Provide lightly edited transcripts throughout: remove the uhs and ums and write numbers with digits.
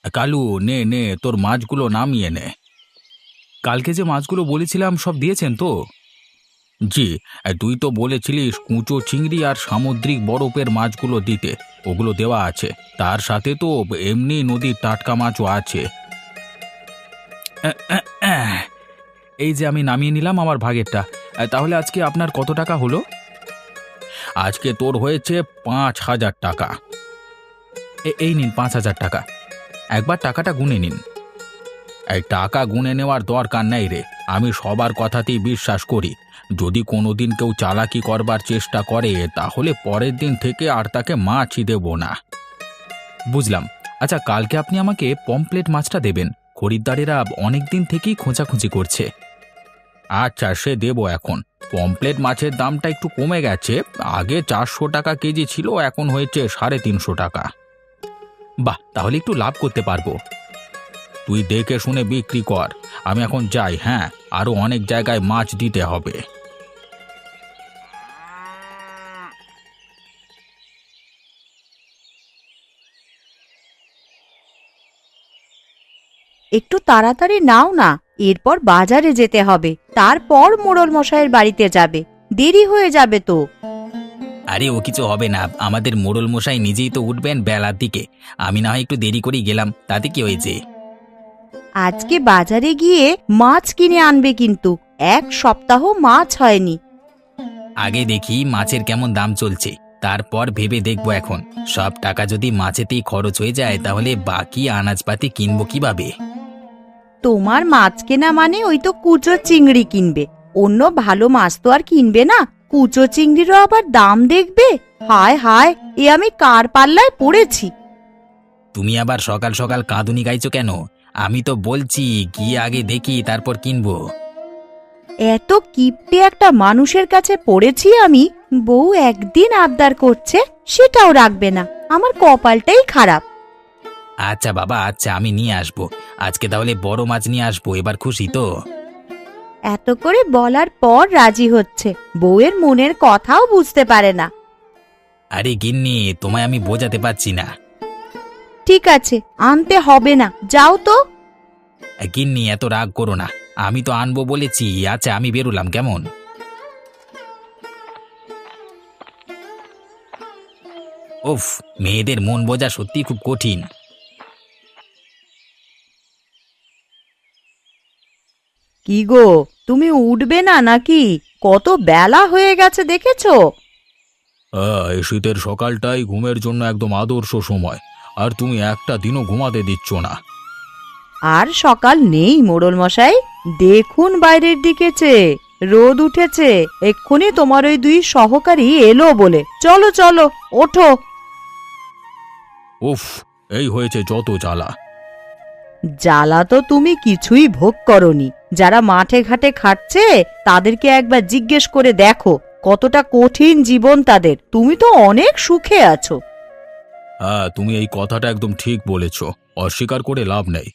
কালু, নে নে তোর মাছগুলো নামিয়ে নে। কালকে যে মাছগুলো বলেছিলাম সব দিয়েছেন তো? জি। তুই তো বলেছিলিস কুঁচো চিংড়ি আর সামুদ্রিক বরফের মাছগুলো দিতে, ওগুলো দেওয়া আছে। তার সাথে তো এমনি নদীর টাটকা মাছও আছে। আহ, আহ, আহ। এই যে আমি নামিয়ে নিলাম আমার ভাগেরটা। তাহলে আজকে আপনার কত টাকা হলো? আজকে তোর হয়েছে ৫,০০০ টাকা। এই নিন ৫,০০০ টাকা। একবার টাকাটা গুনে নিন। এই টাকা গুনে নেওয়ার দরকার নেই রে, আমি সবার কথাতেই বিশ্বাস করি। যদি কোনোদিন কেউ চালাকি করবার চেষ্টা করে তাহলে পরের দিন থেকে আর তাকে মাছই দেব না। বুঝলাম। আচ্ছা, কালকে আপনি আমাকে পমপ্লেট মাছটা দেবেন, খরিদ্দারেরা অনেক দিন থেকেই খোঁজাখুঁজি করছে। আচ্ছা, সে দেব এখন। পমপ্লেট মাছের দামটা একটু কমে গেছে, আগে ৪০০ টাকা কেজি ছিল, এখন হয়েছে ৩৫০ টাকা। বাহ, তাহলে একটু লাভ করতে পারবো। তুই দেখে শুনে বিক্রি কর, আমি এখন যাই। হ্যাঁ, আরো অনেক জায়গায় মাছ দিতে হবে। একটু তাড়াতাড়ি নাও না, এরপর বাজারে যেতে হবে, তারপর মোড়ল মশাইয়ের বাড়িতে যাবে, দেরি হয়ে যাবে তো। আরে ও কিছু হবে না, আমাদের মোড়ল মশাই নিজেই তো উঠবেন বেলার দিকে। আমি না হয় একটু দেরি করেই গেলাম, তাতে কি হয়েছে? আজকে বাজারে গিয়ে মাছ কিনে আনবে, কিন্তু ১ সপ্তাহ মাছ হয়নি। আগে দেখি মাছের কেমন দাম চলছে, তারপর ভেবে দেখবো। এখন সব টাকা যদি মাছেতেই খরচ হয়ে যায় তাহলে বাকি আনাজপাতি কিনবো কিভাবে? তোমার মাছ কেনা মানে ওই তো কুচো চিংড়ি কিনবে, অন্য ভালো মাছ তো আর কিনবে না। কুচো চিংড়িরও আবার দাম দেখবে। হায় হায়, এ আমি কার পাল্লায় পড়েছি। তুমি আবার সকাল সকাল কাঁদুনি গাইছো কেন? আমি তো বলছি গিয়ে আগে দেখি তারপর কিনবো। এত কিপটে একটা মানুষের কাছে পড়েছি আমি, বউ একদিন আবদার করছে সেটাও রাখবে না। আমার কপালটাই খারাপ। আচ্ছা বাবা, আচ্ছা আমি নিয়ে আসবো। আজকে তাহলে বড় মাছ নিয়ে আসবো, এবার খুশি তো? এত করে বলার পর রাজি হচ্ছে, বউয়ের মনের কথাও বুঝতে পারে না। আরে গিন্নি, তোমায় আমি বোঝাতে পারছি না। ঠিক আছে, আনতে হবে না, যাও তো। গিন্নি এত রাগ করো না, আমি তো আনবো বলেছি। আচ্ছা আমি বেরোলাম, কেমন? উফ, মেয়েদের মন বোঝা সত্যি খুব কঠিন। কি গো, তুমি উঠবে না নাকি? কত বেলা হয়ে গেছে দেখেছো? এই শীতের সকালটাই ঘুমের জন্য একদম আদর্শ সময়, আর তুমি একটা দিনও ঘুমাতে দিচ্ছ না। আর সকাল নেই মোড়ল মশাই, দেখুন বাইরের দিকে চেয়ে, রোদ উঠেছে। এক্ষুনি তোমার ওই ২ সহকারী এলো বলে। চলো চলো, ওঠো। উফ, এই হয়েছে যত জ্বালা। জ্বালা তো তুমি কিছুই ভোগ করনি। যারা মাঠে ঘাটে খাটছে তাদেরকে একবার জিজ্ঞেস করে দেখো কতটা কঠিন জীবন তাদের। তুমি তো অনেক সুখে আছো। হ্যাঁ, তুমি এই কথাটা একদম ঠিক বলেছ, অস্বীকার করে লাভ নেই।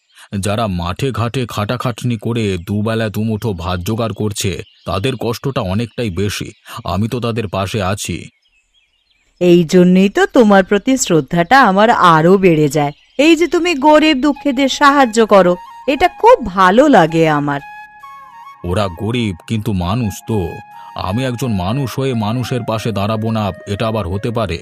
যারা মাঠে ঘাটে খাটাখাটনি করে দুবেলা দুমুঠো ভাত জোগাড় করছে তাদের কষ্টটা অনেকটাই বেশি। আমি তো তাদের পাশে আছি। এই জন্যই তো তোমার প্রতি শ্রদ্ধাটা আমার আরো বেড়ে যায়। এই যে তুমি গরিব দুঃখীদের সাহায্য করো, এটা খুব ভালো লাগে আমার। ওরা গরিব কিন্তু মানুষ তো। আমি একজন মানুষ হয়ে মানুষের পাশে দাঁড়াবো না, এটা আবার হতে পারে?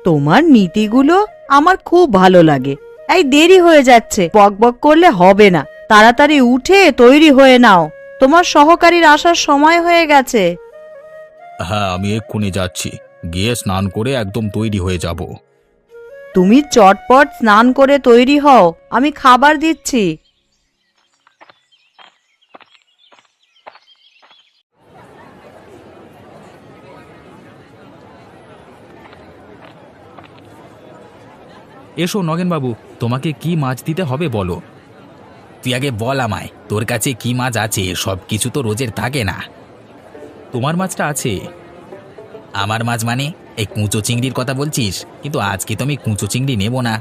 তোমার নীতিগুলো আমার খুব ভালো লাগে। এই দেরি হয়ে যাচ্ছে, বকবক করলে হবে না। তাড়াতাড়ি উঠে তৈরি হয়ে নাও, তোমার সহকারীর আসার সময় হয়ে গেছে। হ্যাঁ, আমি এক্ষুনি যাচ্ছি, গিয়ে স্নান করে একদম তৈরি হয়ে যাব। তুমি চটপট স্নান করে তৈরি হও, আমি খাবার দিচ্ছি। এসো নগেনবাবু, তোমাকে কি মাছ দিতে হবে বলো। তুই আগে বল আমায়, তোর কাছে কি মাছ আছে? সব কিছু তো রোজের থাকে না। তোমার মাছটা আছে। আমার মাছ মানে? এই কুঁচো চিংড়ির কথা বলছিস? কিন্তু আজকে তো আমি কুঁচো চিংড়ি নেব না।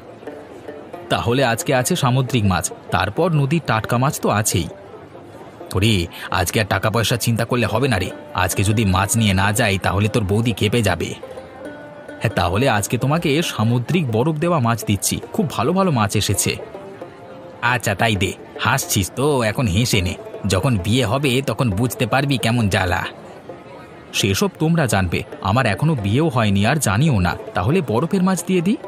তাহলে আজকে আছে সামুদ্রিক মাছ, তারপর নদীর টাটকা মাছ তো আছেই। তোরে, আজকে আর টাকা পয়সা চিন্তা করলে হবে না রে। আজকে যদি মাছ নিয়ে না যাই তাহলে তোর বৌদি খেপে যাবে। হ্যাঁ, তাহলে আজকে তোমাকে সামুদ্রিক বরফ দেওয়া মাছ দিচ্ছি, খুব ভালো ভালো মাছ এসেছে। আচ্ছা তাই দে, হাসছিস তো এখন হেসে নে, যখন বিয়ে হবে তখন বুঝতে পারবি কেমন জ্বালা। সেসব তোমরা জানবে, আমার এখনো বিয়েও হয়নি আর জানিও না, তাহলে বরফের মাছ দিয়ে দিই।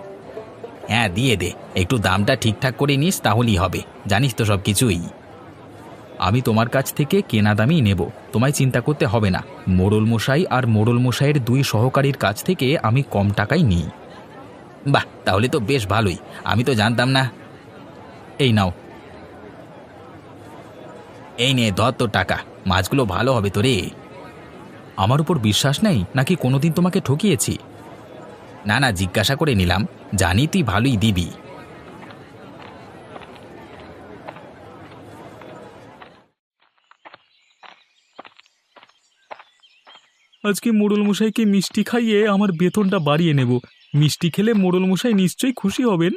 হ্যাঁ দিয়ে দে, একটু দামটা ঠিকঠাক করে নিস তাহলেই হবে, জানিস তো সব কিছুই। আমি তোমার কাছ থেকে কেনা দামই নেব, তোমায় চিন্তা করতে হবে না। মোড়ল মশাই আর মোড়ল মশাইয়ের 2 সহকারীর কাছ থেকে আমি কম টাকায় নিই। বাহ, তাহলে তো বেশ ভালোই, আমি তো জানতাম না। এই নাও, এই নে ধর তোর টাকা, মাছগুলো ভালো হবে তো রে। আমার উপর বিশ্বাস নেই নাকি কোনোদিন তোমাকে ঠকিয়েছি? না না, জিজ্ঞাসা করে নিলাম, জানি তুই ভালোই দিবি। আজকে মোড়ল মশাইকে মিষ্টি খাইয়ে আমার বেতনটা বাড়িয়ে নেব। মিষ্টি খেলে মোড়ল মশাই নিশ্চয়ই খুশি হবেন।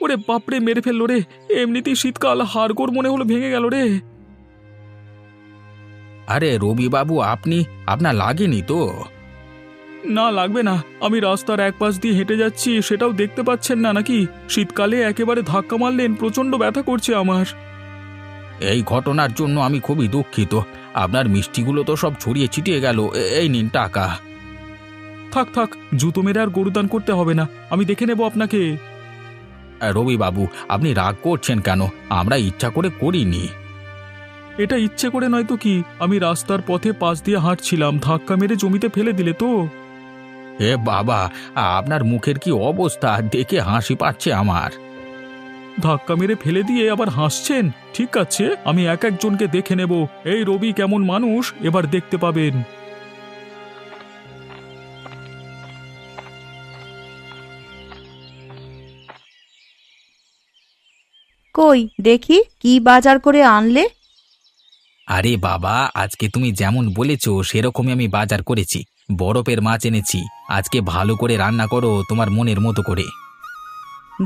ওরে বাপরে, মেরে ফেললো রে! এমনিতেই শীতকাল, হাড়গোড় মনে হলো ভেঙে গেল রে। আরে রবি বাবু, আপনার লাগেনি তো? না লাগবে না, আমি রাস্তার এক পাশ দিয়ে হেঁটে যাচ্ছি, সেটাও দেখতে পাচ্ছেন না নাকি? শীতকালে একেবারে ধাক্কা মারলেন, প্রচণ্ড ব্যথা করছে আমার। এই ঘটনার জন্য আমি খুবই দুঃখিত, আপনার মিষ্টিগুলো তো সব ছড়িয়ে ছিটিয়ে গেল। এই নিন টাকা। থাক থাক, জুতো মেরে আর গরুদান করতে হবে না, আমি দেখে নেব আপনাকে। রবি বাবু, আপনি রাগ করছেন কেন? আমরা ইচ্ছা করে করিনি। এটা ইচ্ছে করে নয় তো কি? আমি রাস্তার পথে পাশ দিয়ে হাঁটছিলাম, ধাক্কা মেরে জমিতে ফেলে দিলে তো। হে বাবা, আপনার মুখের কি অবস্থা, দেখে হাসি পাচ্ছে আমার। ধাক্কা মেরে ফেলে দিয়ে আবার হাসছেন? ঠিক আছে, আমি এক একজনকে দেখে নেব। এই রবি কেমন মানুষ এবার দেখতে পাবেন। কই দেখি কি বাজার করে আনলে? আরে বাবা, আজকে তুমি যেমন বলেছো সেরকমই আমি বাজার করেছি, বরফের মাছ এনেছি। আজকে ভালো করে রান্না করো তোমার মনের মতো করে।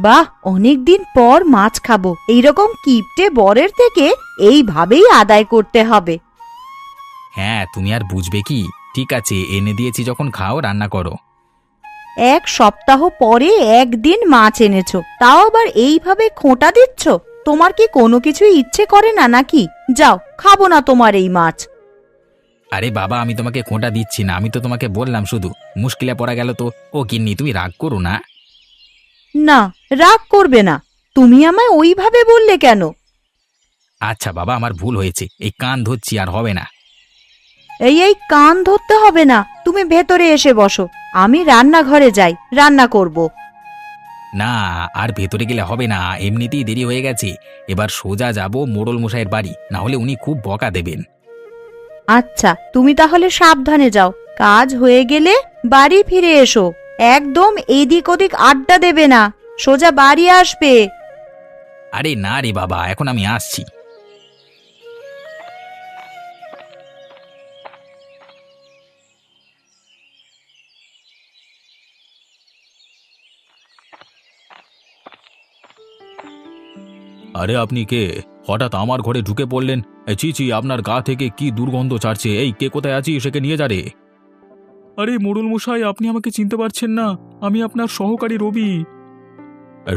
বাহ, অনেকদিন পর মাছ খাবো। এইরকম কিপটে বরের থেকে এইভাবেই আদায় করতে হবে। হ্যাঁ, তুমি আর বুঝবে কি? ঠিক আছে, এনে দিয়েছি যখন খাও, রান্না করো। 1 সপ্তাহ পরে একদিন মাছ এনেছো, তাও আবার এইভাবে খোঁটা দিচ্ছ? তোমার কি কোনো কিছু ইচ্ছে করে না নাকি? যাও, খাবো না তোমার এই মাছ। আরে বাবা, আমি তোমাকে খোঁটা দিচ্ছি না, আমি তো তোমাকে বললাম শুধু। মুশকিলে পড়া গেল তো। ও গিন্নি, তুমি রাগ করো না। না, রাগ করবে না। তুমি আমায় ওইভাবে বললে কেন? আচ্ছা বাবা, আমার ভুল হয়েছে, এই কান ধরছি, আর হবে না। এই কান ধরতে হবে না, তুমি ভেতরে এসে বসো, আমি রান্নাঘরে যাই, রান্না করব। না, আর ভেতরে গেলে হবে না, এমনিতেই দেরি হয়ে গেছে। এবার সোজা যাব মোড়ল মশাইয়ের বাড়ি, না হলে উনি খুব বকা দেবেন। আচ্ছা, তুমি তাহলে সাবধানে যাও, কাজ হয়ে গেলে বাড়ি ফিরে এসো। একদম এদিক ওদিক আড্ডা দেবে না, সোজা বাড়ি আসবে। আরে না রে বাবা, এখন আমি আসছি। আরে আপনি কে? হঠাৎ আমার ঘরে ঢুকে পড়লেন? ছি ছি, আপনার গা থেকে কি দুর্গন্ধ ছাড়ছে! এই, কে কোথায় আছিস, সেকে নিয়ে যা রে। আরে মোড়ল মশাই, আপনি আমাকে চিনতে পারছেন না? আমি আপনার সহকারী রবি।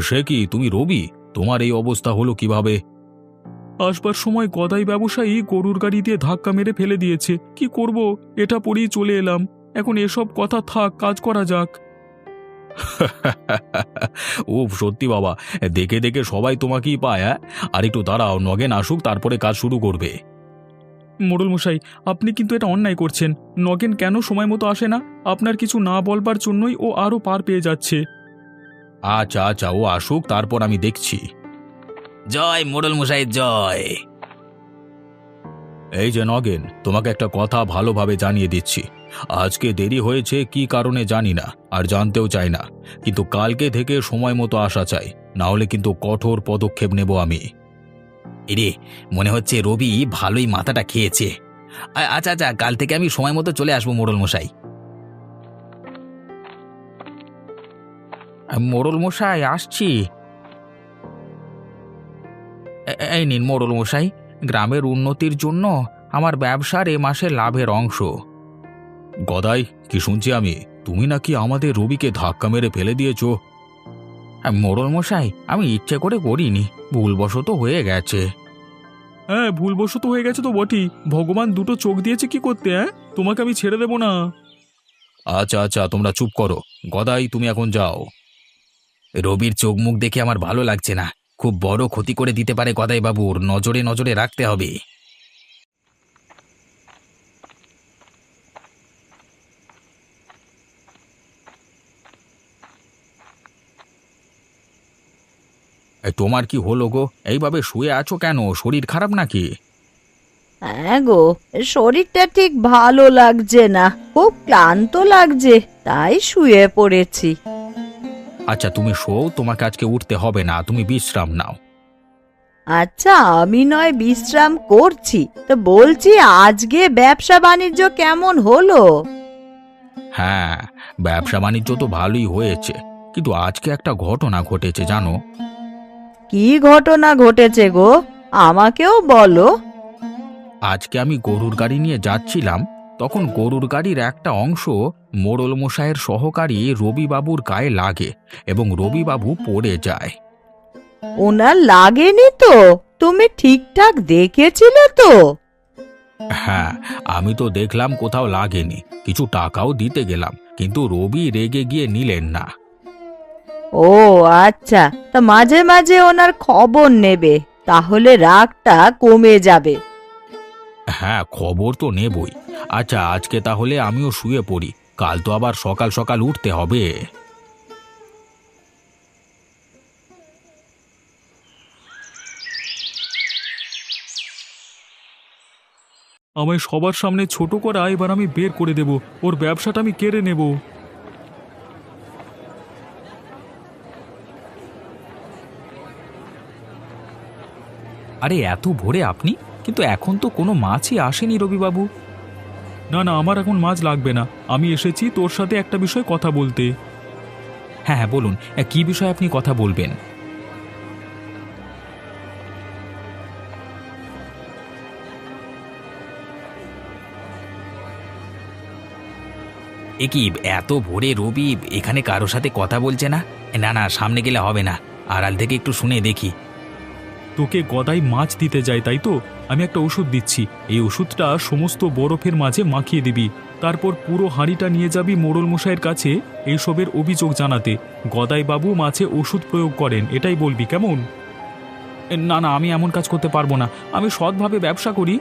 সে কি, তুমি রবি? তোমার এই অবস্থা হলো কিভাবে? আসবার সময় গদাই ব্যবসায়ী গরুর গাড়ি দিয়ে ধাক্কা মেরে ফেলে দিয়েছে। কি করব, এটা পরেই চলে এলাম। এখন এসব কথা থাক, কাজ করা যাক। ও সত্যি বাবা, দেখে দেখে সবাই তোমাকেই পায়। আর একটু দাঁড়াও, নগেন আসুক, তারপরে কাজ শুরু করবে। মোড়ল মশাই, আপনি কিন্তু এটা অন্যায় করছেন। নগেন কেন সময় মতো আসে না? আপনার কিছু না বলবার জন্যই ও আরও পার পেয়ে যাচ্ছে। আচ্ছা আচ্ছা, ও আসুক, তারপর আমি দেখছি। জয় মোড়ল মশাই, জয়। এই যে নগেন, তোমাকে একটা কথা ভালোভাবে জানিয়ে দিচ্ছি। আজকে দেরি হয়েছে কি কারণে জানি না, আর জানতেও চাই না, কিন্তু কালকে থেকে সময় মতো আসা চাই, না হলে কিন্তু কঠোর পদক্ষেপ নেব আমি। এরে, মনে হচ্ছে রবি ভালোই মাথাটা খেয়েছে। আচ্ছা আচ্ছা, কাল থেকে আমি সময় মতো চলে আসবো মোড়ল মশাই। মোড়ল মশাই, আসছি। এই নিন মোড়ল মশাই, গ্রামের উন্নতির জন্য আমার ব্যবসার এ মাসে লাভের অংশ। গদাই, কি শুনছি আমি, তুমি নাকি আমাদের রবিকে ধাক্কা মেরে ফেলে দিয়েছো? মোড়ল মশাই, আমি ইচ্ছে করে করিনি, ভুলবশত হয়ে গেছে। হ্যাঁ, ভুলবশত হয়ে গেছে তো বটেই। ভগবান দুটো চোখ দিয়েছে কি করতে, হ্যাঁ? তোমাকে আমি ছেড়ে দেব না। আচ্ছা আচ্ছা, তোমরা চুপ করো। গদাই, তুমি এখন যাও। রবির চোখ মুখ দেখে আমার ভালো লাগছে না, খুব বড় ক্ষতি করে দিতে পারে গদাই বাবুর, নজরে নজরে রাখতে হবে। তোমার কি হলো গো? এইভাবে শুয়ে আছো কেন? শরীর খারাপ নাকি? হ্যাঁ গো, শরীরটা ঠিক ভালো লাগছে না, খুব ক্লান্ত লাগছে, তাই শুয়ে পড়েছি। আচ্ছা তুমি শোও, তোমাকে আজকে উঠতে হবে না, তুমি বিশ্রাম নাও। আচ্ছা, আমি নয় বিশ্রাম করছি, তো বলছি আজকে ব্যবসা বাণিজ্য কেমন হলো? হ্যাঁ, ব্যবসা বাণিজ্য তো ভালোই হয়েছে, কিন্তু আজকে একটা ঘটনা ঘটেছে জানো। কি ঘটনা ঘটেছে গো, আমাকেও বলো। আজকে আমি গরুর গাড়ি নিয়ে যাচ্ছিলাম, তখন গরুর গাড়ির একটা অংশ মোড়ল মশাইয়ের সহকারী রবিবাবুর গায়ে লাগে এবং রবিবাবু পড়ে যায়। ওনার লাগেনি তো? তুমি ঠিকঠাক দেখেছিলে তো? হ্যাঁ, আমি তো দেখলাম কোথাও লাগেনি, কিছু টাকাও দিতে গেলাম, কিন্তু রবি রেগে গিয়ে নিলেন না। ও আচ্ছা, তা মাঝে মাঝে ওনার খবর নেবে, তাহলে রাগটা কমে যাবে। হ্যাঁ, খবর তো নেবই। আচ্ছা আজকে তাহলে আমিও শুয়ে পড়ি, কাল তো আবার সকাল সকাল উঠতে হবে। আমায় সবার সামনে ছোট করা এবার আমি বের করে দেব, ওর ব্যবসাটা আমি কেড়ে নেব। আরে এত ভোরে আপনি, কিন্তু এখন তো কোনো মাছই আসেনি রবিবাবু। না না, আমার এখন মাছ লাগবে না, আমি এসেছি তোর সাথে একটা বিষয় কথা বলতে। হ্যাঁ হ্যাঁ বলুন, কি বিষয়ে আপনি কথা বলবেন? এ কি, এত ভোরে রবি এখানে কারো সাথে কথা বলছে না? না না, সামনে গেলে হবে না, আড়াল থেকে একটু শুনে দেখি। তোকে গদাই মাছ দিতে যায় তাই তো? আমি একটা ওষুধ দিচ্ছি, এই ওষুধটা সমস্ত বরফের মাঝে মাখিয়ে দিবি, তারপর পুরো হাঁড়িটা নিয়ে যাবি মোড়ল মশাইয়ের কাছে এইসবের অভিযোগ জানাতে। গদাই বাবু মাছে ওষুধ প্রয়োগ করেন, এটাই বলবি, কেমন? না না, আমি এমন কাজ করতে পারবো না, আমি সৎভাবে ব্যবসা করি।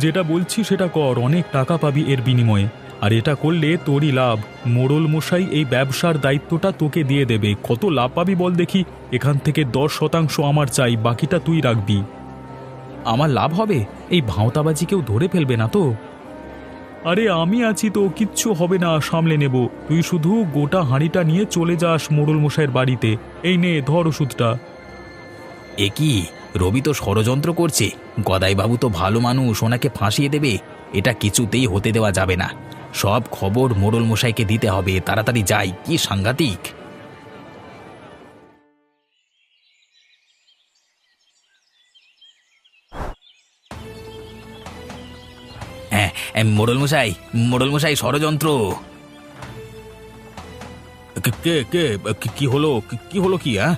যেটা বলছি সেটা কর, অনেক টাকা পাবি এর বিনিময়ে, আর এটা করলে তোরই লাভ। মোড়ল মশাই এই ব্যবসার দায়িত্বটা তোকে দিয়ে দেবে, কত লাভ পাবি বল দেখি। এখান থেকে 10% আমার চাই, বাকিটা তুই রাখবি। আমার লাভ হবে? এই ভাঁওতাবাজি কেউ ধরে ফেলবে না তো? আরে আমি আছি তো, কিচ্ছু হবে না, সামলে নেব। তুই শুধু গোটা হাঁড়িটা নিয়ে চলে যাস মোড়ল মশাইয়ের বাড়িতে। এই নে ধর ওষুধটা। এ কি, রবি তো ষড়যন্ত্র করছে, গদাইবাবু তো ভালো মানুষ, ওনাকে ফাঁসিয়ে দেবে, এটা কিছুতেই হতে দেওয়া যাবে না। সব খবর মোড়ল মশাইকে দিতে হবে, তাড়াতাড়ি যাই, কি সাংঘাতিক। হ্যাঁ, মোড়ল মশাই, মোড়ল মশাই, ষড়যন্ত্র। কে কে কি হলো, কি হলো কি? হ্যাঁ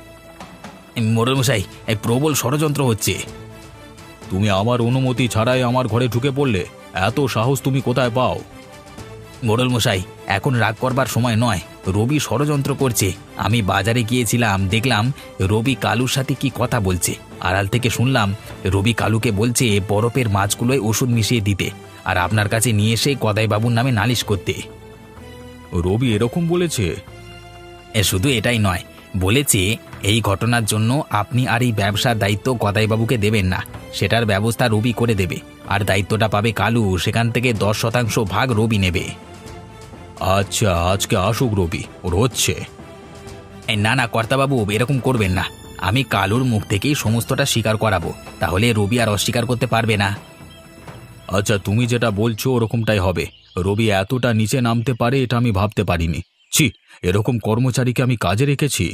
মোড়ল মশাই, এই প্রবল ষড়যন্ত্র হচ্ছে। তুমি আমার অনুমতি ছাড়াই আমার ঘরে ঢুকে পড়লে, এত সাহস তুমি কোথায় পাও? মোড়ল মশাই, এখন রাগ করবার সময় নয়, রবি ষড়যন্ত্র করছে। আমি বাজারে গিয়েছিলাম, দেখলাম রবি কালুর সাথে কি কথা বলছে, আড়াল থেকে শুনলাম রবি কালুকে বলছে বরফের মাছগুলোয় ওষুধ মিশিয়ে দিতে, আর আপনার কাছে নিয়ে এসে গদাইবাবুর নামে নালিশ করতে। রবি এরকম বলেছে? শুধু এটাই নয়, বলেছে এই ঘটনার জন্য আপনি আর এই ব্যবসার দায়িত্ব গদাইবাবুকে দেবেন না, সেটার ব্যবস্থা রবি করে দেবে, আর দায়িত্বটা পাবে কালু, সেখান থেকে 10% ভাগ রবি নেবে। আচ্ছা, আজকে আসুক রবি, ওর হচ্ছে। না না কর্তাবাবু, এরকম করবেন না, আমি কালুর মুখ থেকেই সমস্তটা স্বীকার করাবো, তাহলে রবি আর অস্বীকার করতে পারবে না। আচ্ছা, তুমি যেটা বলছো ওরকমটাই হবে। রবি এতটা নিচে নামতে পারে এটা আমি ভাবতে পারিনি। ছি, এরকম কর্মচারীকে আমি কাজে রেখেছি।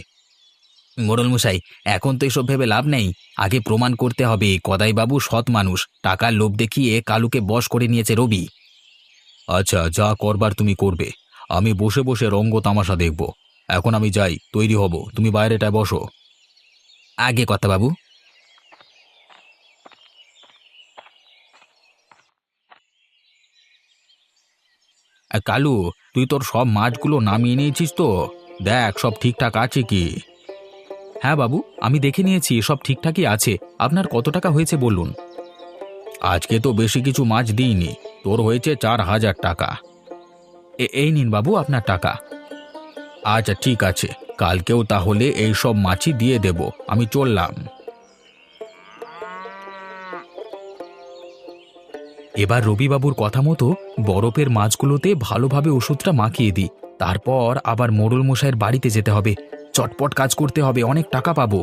মোড়ল মশাই, এখন তো এসব ভেবে লাভ নেই। আগে প্রমাণ করতে হবে গদাইবাবু সৎ মানুষ, টাকার লোভ দেখিয়ে কালুকে বশ করে নিয়েছে রবি। আচ্ছা, যা করবার তুমি করবে, আমি বসে বসে রঙ্গ তামাশা দেখব। এখন আমি যাই, তৈরি হব, তুমি বাইরেটায় বসো। আগে কথা বাবু। কালু, তুই তোর সব মাছগুলো নামিয়ে নিয়েছিস তো? দেখ সব ঠিকঠাক আছে কি। হ্যাঁ বাবু, আমি দেখে নিয়েছি, সব ঠিকঠাকই আছে। আপনার কত টাকা হয়েছে বলুন। আজকে তো বেশি কিছু মাছ দিইনি, তোর হয়েছে 4,000 টাকা। এই নিন বাবু আপনার টাকা। আচ্ছা ঠিক আছে, কালকেও তাহলে এই সব মাছই দিয়ে দেব। আমি চললাম। এবার রবিবাবুর কথা মতো বরফের মাছগুলোতে ভালোভাবে ওষুধটা মাখিয়ে দিই। তারপর আবার মোড়ল মশাইয়ের বাড়িতে যেতে হবে। চটপট কাজ করতে হবে, অনেক টাকা পাবো।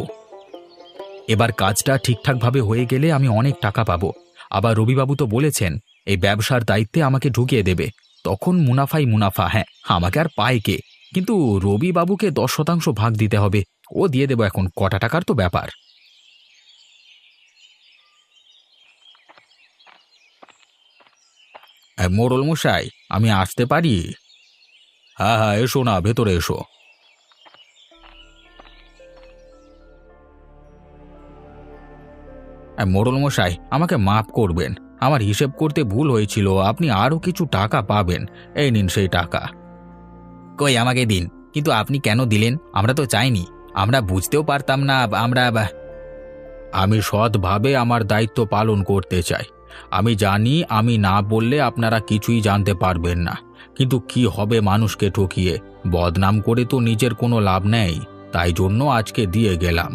এবার কাজটা ঠিকঠাকভাবে হয়ে গেলে আমি অনেক টাকা পাবো। আবার রবিবাবু তো বলেছেন এই ব্যবসার দায়িত্বে আমাকে ঢুকিয়ে দেবে। তখন মুনাফাই মুনাফা। হ্যাঁ, আমাকে আর পায় কে? কিন্তু রবিবাবুকে 10% ভাগ দিতে হবে। ও দিয়ে দেবো, এখন কটা টাকার তো ব্যাপার। মোড়ল মশাই, আমি আসতে পারি? হ্যাঁ হ্যাঁ, এসো না, ভেতরে এসো। মোড়ল মশাই, আমাকে মাফ করবেন, আমার হিসেব করতে ভুল হয়েছিল। আপনি আরও কিছু টাকা পাবেন। এই নিন সেই টাকা। কই, আমাকে দিন। কিন্তু আপনি কেন দিলেন? আমরা তো চাইনি, আমরা বুঝতেও পারতাম না। আমি সৎভাবে আমার দায়িত্ব পালন করতে চাই। আমি জানি আমি না বললে আপনারা কিছুই জানতে পারবেন না, কিন্তু কি হবে মানুষকে ঠকিয়ে? বদনাম করে তো নিজের কোনো লাভ নেই, তাই জন্য আজকে দিয়ে গেলাম।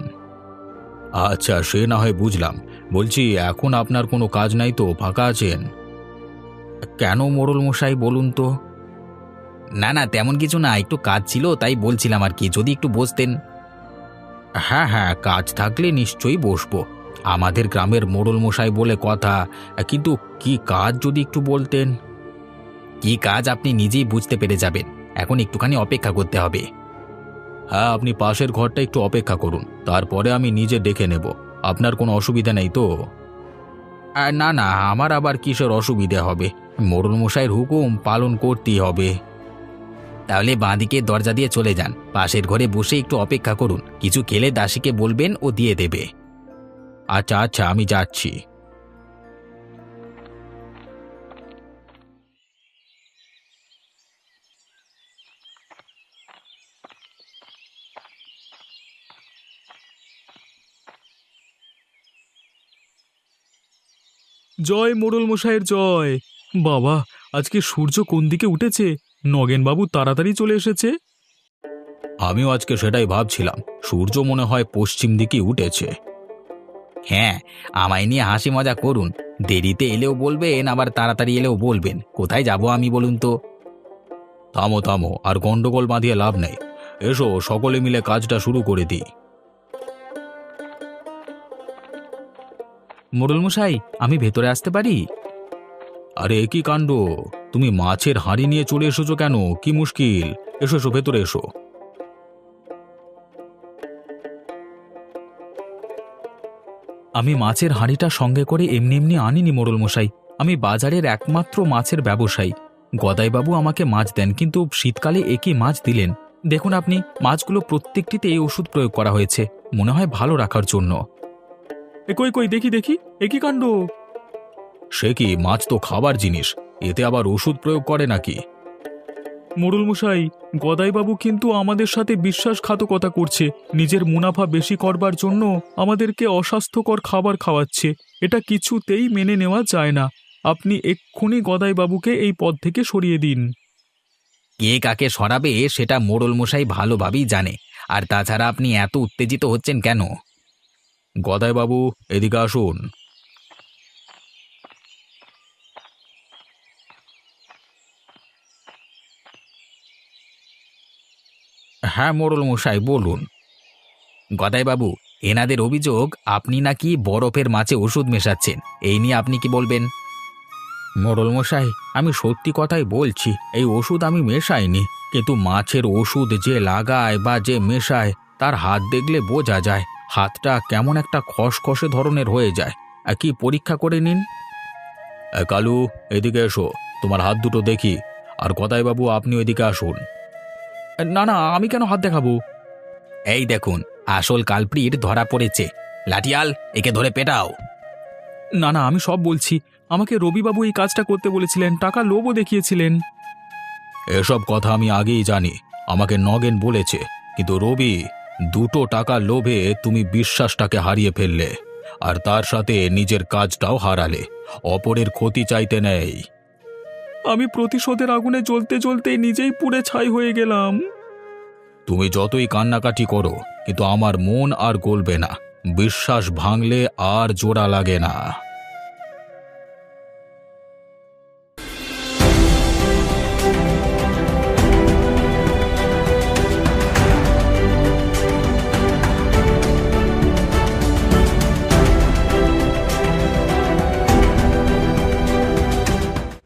আচ্ছা, সে না হয় বুঝলাম। বলছি, এখন আপনার কোনো কাজ নাই তো? ফাঁকা আছেন? কেন মোড়ল মশাই, বলুন তো? না না, তেমন কিছু না, একটু কাজ ছিল তাই বলছিলাম আর কি, যদি একটু বসতেন। হ্যাঁ হ্যাঁ, কাজ থাকলে নিশ্চয়ই বসবো। আমাদের গ্রামের মোড়ল মশাই বলে কথা, কিন্তু কি কাজ যদি একটু বলতেন। কি কাজ আপনি নিজেই বুঝতে পেরে যাবেন, এখন একটুখানি অপেক্ষা করতে হবে। হ্যাঁ, আপনি পাশের ঘরটা একটু অপেক্ষা করুন, তারপরে আমি নিজে দেখে নেব। আপনার কোনো অসুবিধা নেই তো? না না, আমার আবার কিসের অসুবিধা হবে? মোড়ল মশাইয়ের হুকুম পালন করতেই হবে। তাহলে বাঁদিকে দরজা দিয়ে চলে যান, পাশের ঘরে বসে একটু অপেক্ষা করুন। কিছু খেলে দাসীকে বলবেন, ও দিয়ে দেবে। আচ্ছা আচ্ছা, আমি যাচ্ছি। জয় মোড়ল মশাইয়ের জয়। বাবা, আজকে সূর্য কোন দিকে উঠেছে! নগেনবাবু তাড়াতাড়ি চলে এসেছে। আমিও আজকে সেটাই ভাবছিলাম, সূর্য মনে হয় পশ্চিম দিকে উঠেছে। হ্যাঁ, আমায় নিয়ে হাসি মজা করুন। দেরিতে এলেও বলবেন, আবার তাড়াতাড়ি এলেও বলবেন। কোথায় যাব আমি বলুন তো? থামো থামো, আর গন্ডগোল বাঁধিয়ে লাভ নেই। এসো, সকলে মিলে কাজটা শুরু করে দিই। মোড়ল মশাই, আমি ভেতরে আসতে পারি? আরে এ কি কাণ্ড! তুমি মাছের হাঁড়ি নিয়ে চলে এসেছো কেন? কি মুশকিল? এসো এসো, ভেতরে এসো। আমি মাছের হাঁড়িটা সঙ্গে করে এমনি এমনি আনিনি মোড়ল মশাই। আমি বাজারের একমাত্র মাছের ব্যবসায়ী। গদাইবাবু আমাকে মাছ দেন, কিন্তু শীতকালে একই মাছ দিলেন। দেখুন আপনি, মাছগুলো প্রত্যেকটিতে এই ওষুধ প্রয়োগ করা হয়েছে, মনে হয় ভালো রাখার জন্য। কই কই, দেখি দেখি, এ কি কাণ্ড! সে কি, মাছ তো খাবার জিনিস, এতে আবার ওষুধ প্রয়োগ করে নাকি? মোড়ল মশাই, গদাইবাবু কিন্তু আমাদের সাথে বিশ্বাসঘাতকতা করছে। নিজের মুনাফা বেশি করবার জন্য আমাদেরকে অস্বাস্থ্যকর খাবার খাওয়াচ্ছে। এটা কিছুতেই মেনে নেওয়া যায় না। আপনি এক্ষুনি গদাইবাবুকে এই পদ থেকে সরিয়ে দিন। কে কাকে সরাবে সেটা মোড়ল মশাই ভালোভাবেই জানে। আর তাছাড়া আপনি এত উত্তেজিত হচ্ছেন কেন? গদাইবাবু, এদিকে আসুন। হ্যাঁ মোড়ল মশাই, বলুন। গদাইবাবু, এনাদের অভিযোগ আপনি নাকি বরফের মাছে ওষুধ মেশাচ্ছেন। এই নিয়ে আপনি কি বলবেন? মোড়ল মশাই, আমি সত্যি কথাই বলছি, এই ওষুধ আমি মেশাইনি। কিন্তু মাছের ওষুধ যে লাগায় বা যে মেশায়, তার হাত দেখলে বোঝা যায় হাতটা কেমন একটা খসখসে ধরনের হয়ে যায়। কি পরীক্ষা করে নিন। কালু, এদিকে এসো, তোমার হাত দুটো দেখি। আর গদাই বাবু, আপনি ওইদিকে আসুন। না না, আমি কেন হাত দেখাবো? এই দেখুন, আসল কালপ্রিট ধরা পড়েছে। লাঠিয়াল, একে ধরে পেটাও। না না, আমি সব বলছি। আমাকে রবিবাবু এই কাজটা করতে বলেছিলেন, টাকা লোভও দেখিয়েছিলেন। এসব কথা আমি আগেই জানি, আমাকে নগেন বলেছে। কিন্তু রবি, 2 টাকার লোভে তুমি বিশ্বাসটাকে হারিয়ে ফেললে, আর তার সাথে নিজের কাজটাও হারালে। অপরের ক্ষতি চাইতে নেই। আমি প্রতিশোধের আগুনে জ্বলতে জ্বলতে নিজেই পুড়ে ছাই হয়ে গেলাম। তুমি যতই কান্নাকাটি করো, কিন্তু আমার মন আর গলবে না। বিশ্বাস ভাঙলে আর জোড়া লাগে না।